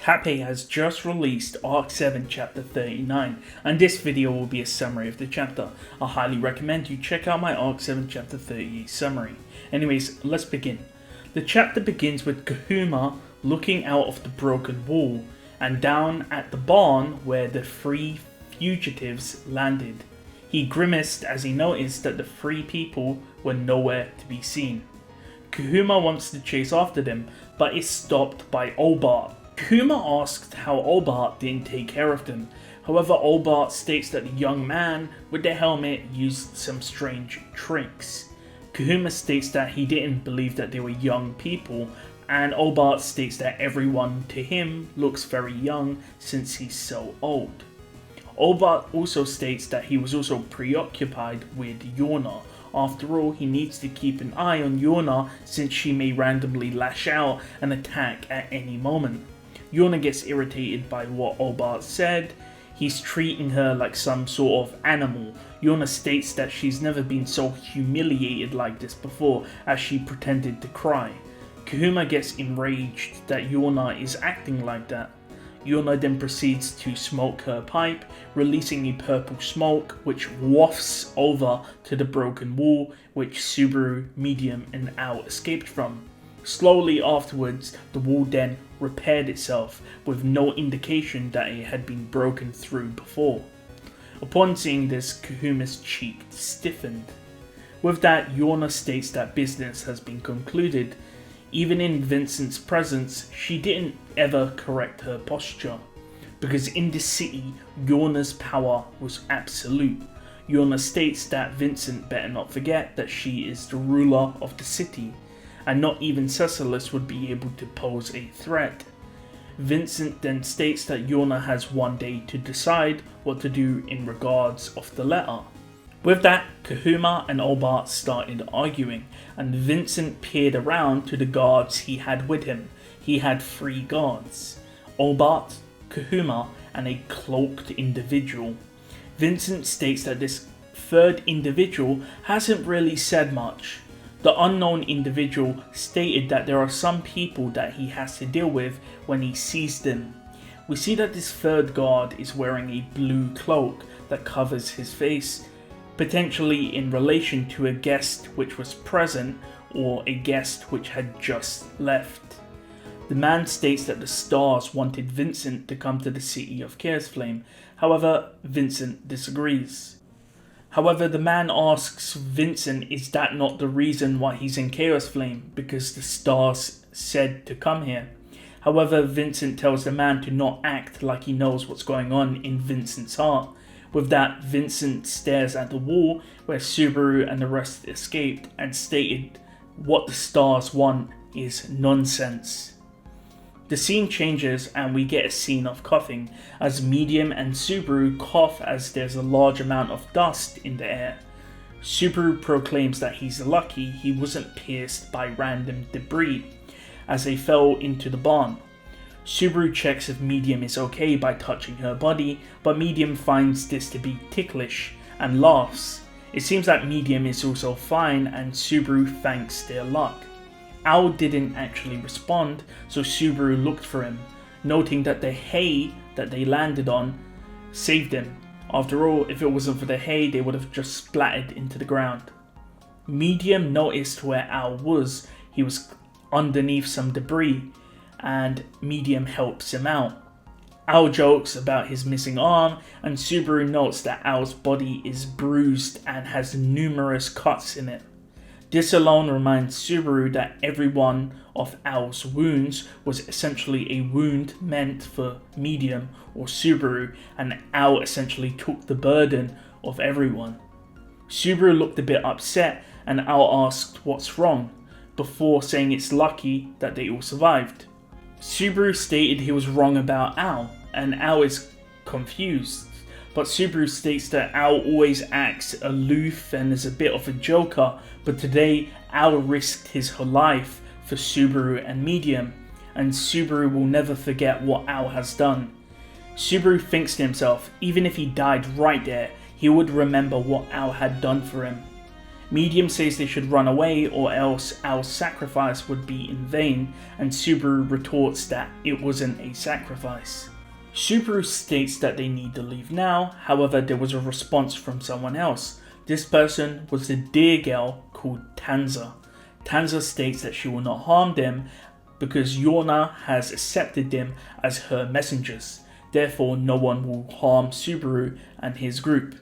Tappei has just released Arc 7 Chapter 39, and this video will be a summary of the chapter. I highly recommend you check out my Arc 7 Chapter 38 summary. Anyways, let's begin. The chapter begins with Kahuma looking out of the broken wall, and down at the barn where the three fugitives landed. He grimaced as he noticed that the three people were nowhere to be seen. Kahuma wants to chase after them, but is stopped by Olbart. Kahuma asked how Olbart didn't take care of them. However, Olbart states that the young man with the helmet used some strange tricks. Kahuma states that he didn't believe that they were young people, and Olbart states that everyone to him looks very young since he's so old. Olbart also states that he was also preoccupied with Yona. After all, he needs to keep an eye on Yona since she may randomly lash out and attack at any moment. Yona gets irritated by what Olbart said. He's treating her like some sort of animal. Yona states that she's never been so humiliated like this before, as she pretended to cry. Kahuma gets enraged that Yona is acting like that. Yona then proceeds to smoke her pipe, releasing a purple smoke which wafts over to the broken wall which Subaru, Medium and Ao escaped from. Slowly afterwards, the wall then repaired itself with no indication that it had been broken through before. Upon seeing this, Kahuma's cheek stiffened. With that, Yona states that business has been concluded. Even in Vincent's presence, she didn't ever correct her posture, because in this city, Yona's power was absolute. Yona states that Vincent better not forget that she is the ruler of the city, and not even Cecilis would be able to pose a threat. Vincent then states that Yona has one day to decide what to do in regards of the letter. With that, Kahuma and Olbart started arguing, and Vincent peered around to the guards he had with him. He had 3 guards: Olbart, Kahuma, and a cloaked individual. Vincent states that this third individual hasn't really said much. The unknown individual stated that there are some people that he has to deal with when he sees them. We see that this third guard is wearing a blue cloak that covers his face, potentially in relation to a guest which was present or a guest which had just left. The man states that the stars wanted Vincent to come to the city of Chaos Flame, however, Vincent disagrees. However, the man asks Vincent, is that not the reason why he's in Chaos Flame, because the stars said to come here. However, Vincent tells the man to not act like he knows what's going on in Vincent's heart. With that, Vincent stares at the wall where Subaru and the rest escaped and stated what the stars want is nonsense. The scene changes and we get a scene of coughing as Medium and Subaru cough as there's a large amount of dust in the air. Subaru proclaims that he's lucky he wasn't pierced by random debris as they fell into the barn. Subaru checks if Medium is okay by touching her body, but Medium finds this to be ticklish and laughs. It seems that Medium is also fine and Subaru thanks their luck. Ao didn't actually respond, so Subaru looked for him, noting that the hay that they landed on saved him. After all, if it wasn't for the hay, they would have just splattered into the ground. Medium noticed where Ao was. He was underneath some debris, and Medium helps him out. Ao jokes about his missing arm, and Subaru notes that Ao's body is bruised and has numerous cuts in it. This alone reminds Subaru that every one of Ao's wounds was essentially a wound meant for Medium or Subaru, and Ao essentially took the burden of everyone. Subaru looked a bit upset, and Ao asked what's wrong, before saying it's lucky that they all survived. Subaru stated he was wrong about Ao, and Ao is confused, but Subaru states that Ao always acts aloof and is a bit of a joker, but today Ao risked his whole life for Subaru and Medium, and Subaru will never forget what Ao has done. Subaru thinks to himself, even if he died right there, he would remember what Ao had done for him. Medium says they should run away or else our sacrifice would be in vain, and Subaru retorts that it wasn't a sacrifice. Subaru states that they need to leave now, however there was a response from someone else. This person was the deer girl called Tanza. Tanza states that she will not harm them because Yona has accepted them as her messengers. Therefore, no one will harm Subaru and his group.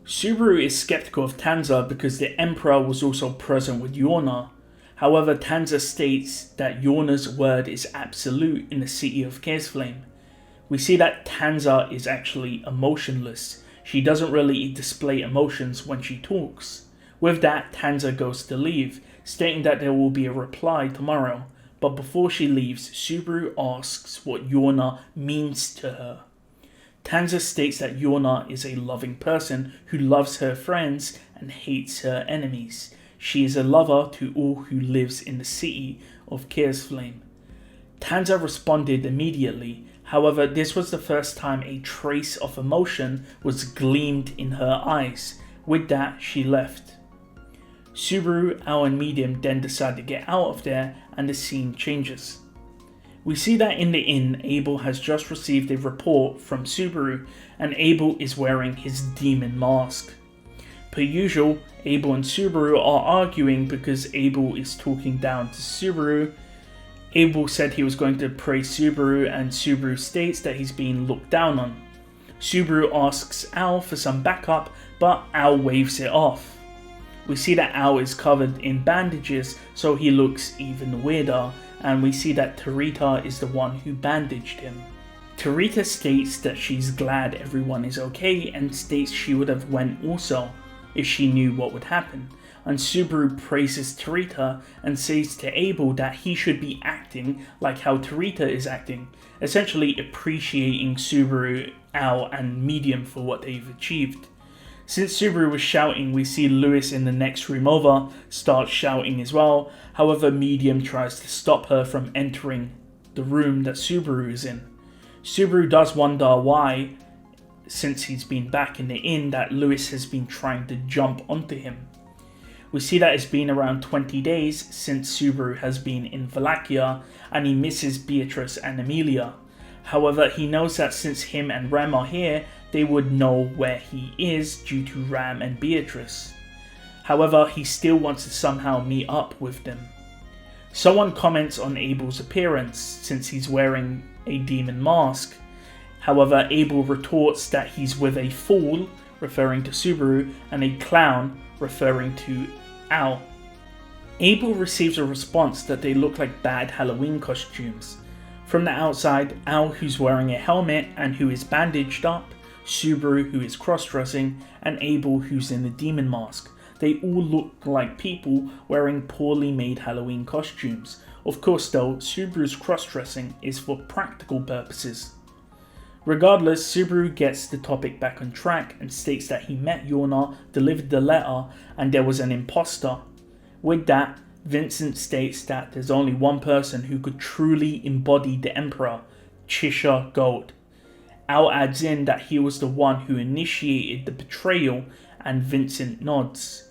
Subaru is skeptical of Tanza because the Emperor was also present with Yona. However, Tanza states that Yona's word is absolute in the city of Kersflame. We see that Tanza is actually emotionless. She doesn't really display emotions when she talks. With that, Tanza goes to leave, stating that there will be a reply tomorrow. But before she leaves, Subaru asks what Yona means to her. Tanza states that Yona is a loving person who loves her friends and hates her enemies. She is a lover to all who lives in the city of Kersflame. Tanza responded immediately. However, this was the first time a trace of emotion was gleamed in her eyes. With that, she left. Subaru, Al and Medium then decide to get out of there and the scene changes. We see that in the inn, Abel has just received a report from Subaru and Abel is wearing his demon mask. Per usual, Abel and Subaru are arguing because Abel is talking down to Subaru. Abel said he was going to praise Subaru and Subaru states that he's being looked down on. Subaru asks Al for some backup, but Al waves it off. We see that Al is covered in bandages, so he looks even weirder, and we see that Tarita is the one who bandaged him. Tarita states that she's glad everyone is okay and states she would have went also if she knew what would happen. And Subaru praises Tarita and says to Abel that he should be acting like how Tarita is acting, essentially appreciating Subaru, Al and Medium for what they've achieved. Since Subaru was shouting, we see Lewis in the next room over start shouting as well. However, Medium tries to stop her from entering the room that Subaru is in. Subaru does wonder why, since he's been back in the inn, that Lewis has been trying to jump onto him. We see that it's been around 20 days since Subaru has been in Wallachia and he misses Beatrice and Emilia. However, he knows that since him and Ram are here, they would know where he is due to Ram and Beatrice. However, he still wants to somehow meet up with them. Someone comments on Abel's appearance since he's wearing a demon mask. However, Abel retorts that he's with a fool, referring to Subaru, and a clown, referring to Al. Abel receives a response that they look like bad Halloween costumes. From the outside, Al, who's wearing a helmet and who is bandaged up, Subaru, who is cross-dressing, and Abel, who's in the demon mask. They all look like people wearing poorly made Halloween costumes. Of course though, Subaru's cross-dressing is for practical purposes. Regardless, Subaru gets the topic back on track and states that he met Yona, delivered the letter, and there was an imposter. With that, Vincent states that there's only one person who could truly embody the Emperor, Chisha Gold. Al adds in that he was the one who initiated the betrayal, and Vincent nods.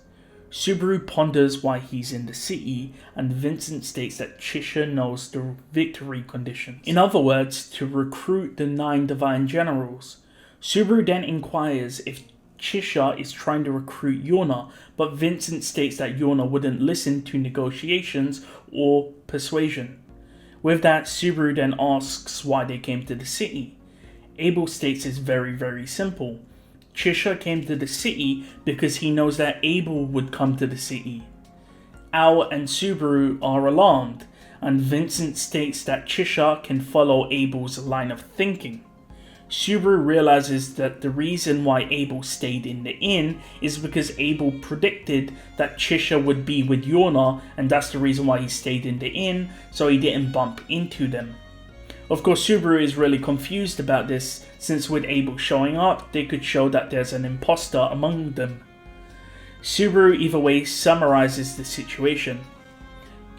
Subaru ponders why he's in the city, and Vincent states that Chisha knows the victory conditions. In other words, to recruit the 9 divine generals. Subaru then inquires if Chisha is trying to recruit Yona, but Vincent states that Yona wouldn't listen to negotiations or persuasion. With that, Subaru then asks why they came to the city. Abel states it's very simple. Chisha came to the city because he knows that Abel would come to the city. Al and Subaru are alarmed, and Vincent states that Chisha can follow Abel's line of thinking. Subaru realizes that the reason why Abel stayed in the inn is because Abel predicted that Chisha would be with Yona, and that's the reason why he stayed in the inn, so he didn't bump into them. Of course, Subaru is really confused about this, since with Abel showing up, they could show that there's an imposter among them. Subaru either way summarizes the situation.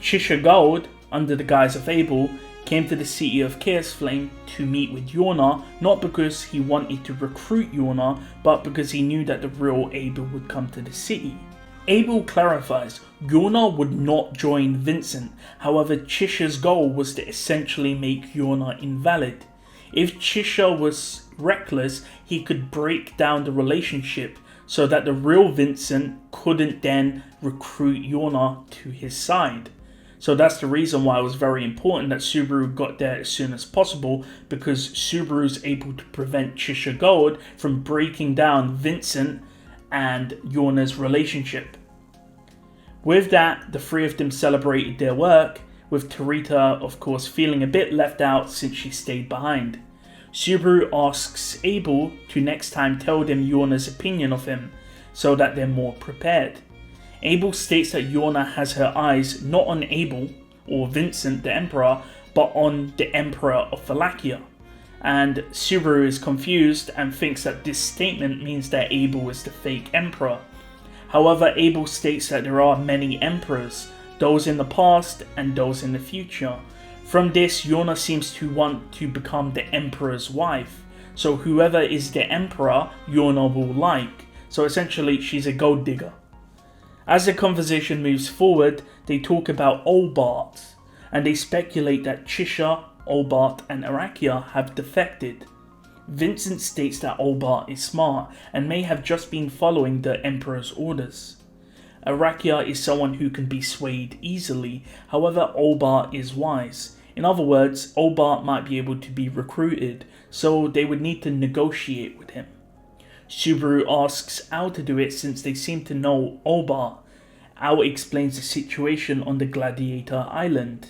Chisha Gold, under the guise of Abel, came to the city of Kersflame to meet with Yona, not because he wanted to recruit Yona, but because he knew that the real Abel would come to the city. Abel clarifies Yona would not join Vincent, however Chisha's goal was to essentially make Yona invalid. If Chisha was reckless, he could break down the relationship so that the real Vincent couldn't then recruit Yona to his side. So that's the reason why it was very important that Subaru got there as soon as possible, because Subaru's able to prevent Chisha Gold from breaking down Vincent and Yona's relationship. With that, the three of them celebrated their work, with Tarita of course feeling a bit left out since she stayed behind. Subaru asks Abel to next time tell them Yona's opinion of him, so that they're more prepared. Abel states that Yona has her eyes not on Abel, or Vincent the Emperor, but on the Emperor of Wallachia. And Subaru is confused and thinks that this statement means that Abel is the fake Emperor. However, Abel states that there are many Emperors, those in the past and those in the future. From this, Yona seems to want to become the Emperor's wife, so whoever is the Emperor, Yona will like. So essentially, she's a gold digger. As the conversation moves forward, they talk about olbart, and they speculate that Chisha, Olbart, and Arakia have defected. Vincent states that Olbart is smart and may have just been following the Emperor's orders. Arakia is someone who can be swayed easily, however Olbart is wise. In other words, Olbart might be able to be recruited, so they would need to negotiate with him. Subaru asks Al to do it since they seem to know Olbart. Al explains the situation on the Gladiator Island,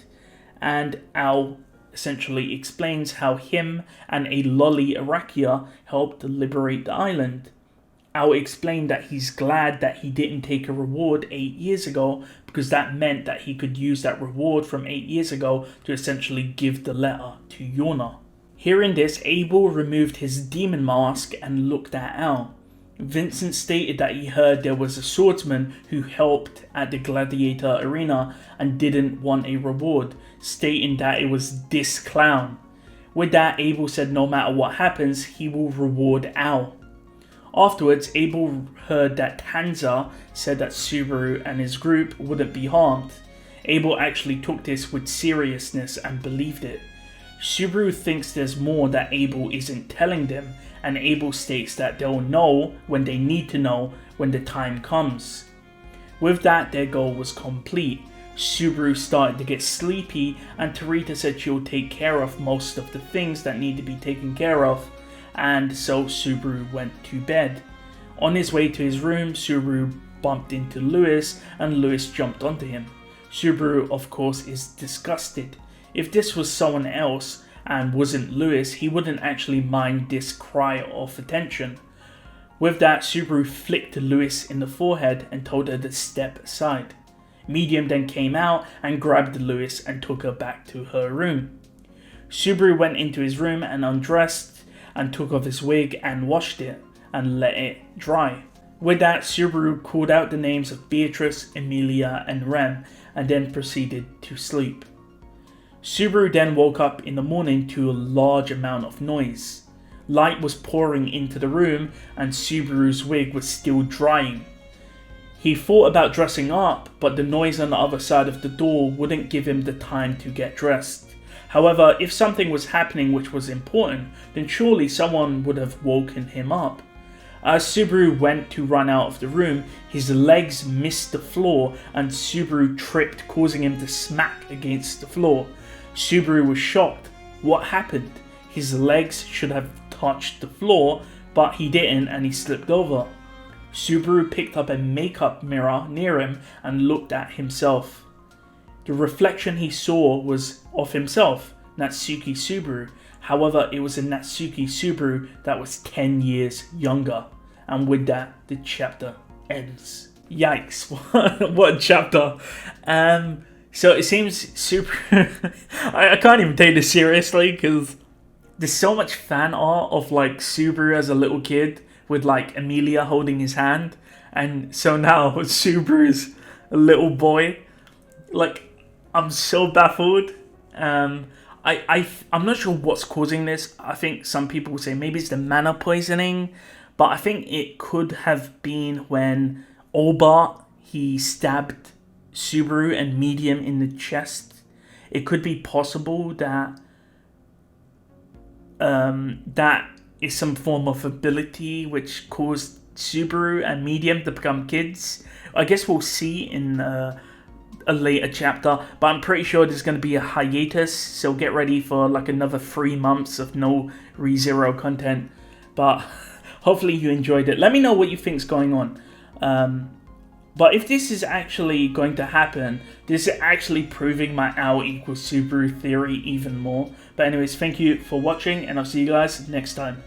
and Al essentially explains how him and a lolly Arakia helped liberate the island. Al explained that he's glad that he didn't take a reward 8 years ago, because that meant that he could use that reward from 8 years ago to essentially give the letter to Yona. Hearing this, Abel removed his demon mask and looked at Al. Vincent stated that he heard there was a swordsman who helped at the gladiator arena and didn't want a reward, stating that it was this clown. With that, Abel said no matter what happens, he will reward Al. Afterwards, Abel heard that Tanza said that Subaru and his group wouldn't be harmed. Abel actually took this with seriousness and believed it. Subaru thinks there's more that Abel isn't telling them, and Abel states that they'll know when they need to know when the time comes. With that, their goal was complete. Subaru started to get sleepy, and Tarita said she'll take care of most of the things that need to be taken care of, and so Subaru went to bed. On his way to his room, Subaru bumped into Lewis, and Lewis jumped onto him. Subaru, of course, is disgusted. If this was someone else and wasn't Lewis, he wouldn't actually mind this cry of attention. With that, Subaru flicked Lewis in the forehead and told her to step aside. Medium then came out and grabbed Lewis and took her back to her room. Subaru went into his room and undressed and took off his wig and washed it and let it dry. With that, Subaru called out the names of Beatrice, Emilia and Rem and then proceeded to sleep. Subaru then woke up in the morning to a large amount of noise. Light was pouring into the room and Subaru's wig was still drying. He thought about dressing up, but the noise on the other side of the door wouldn't give him the time to get dressed. However, if something was happening which was important, then surely someone would have woken him up. As Subaru went to run out of the room, his legs missed the floor and Subaru tripped, causing him to smack against the floor. Subaru was shocked. What happened? His legs should have touched the floor, but he didn't and he slipped over. Subaru picked up a makeup mirror near him and looked at himself. The reflection he saw was of himself, Natsuki Subaru. However, it was a Natsuki Subaru that was 10 years younger. And with that, the chapter ends. Yikes, what a chapter. So it seems Subaru... I can't even take this seriously because there's so much fan art of like Subaru as a little kid with like Emilia holding his hand. And so now Subaru's a little boy. Like, I'm so baffled. I'm not sure what's causing this. I think some people will say maybe it's the mana poisoning, but I think it could have been when Olbart he stabbed Subaru and Medium in the chest, it could be possible that that is some form of ability which caused Subaru and Medium to become kids. I guess we'll see in a later chapter, but I'm pretty sure there's going to be a hiatus, so get ready for like another 3 months of no ReZero content. But hopefully you enjoyed it. Let me know what you think's going on. But if this is actually going to happen, this is actually proving my Ao equals Subaru theory even more. But anyways, thank you for watching, and I'll see you guys next time.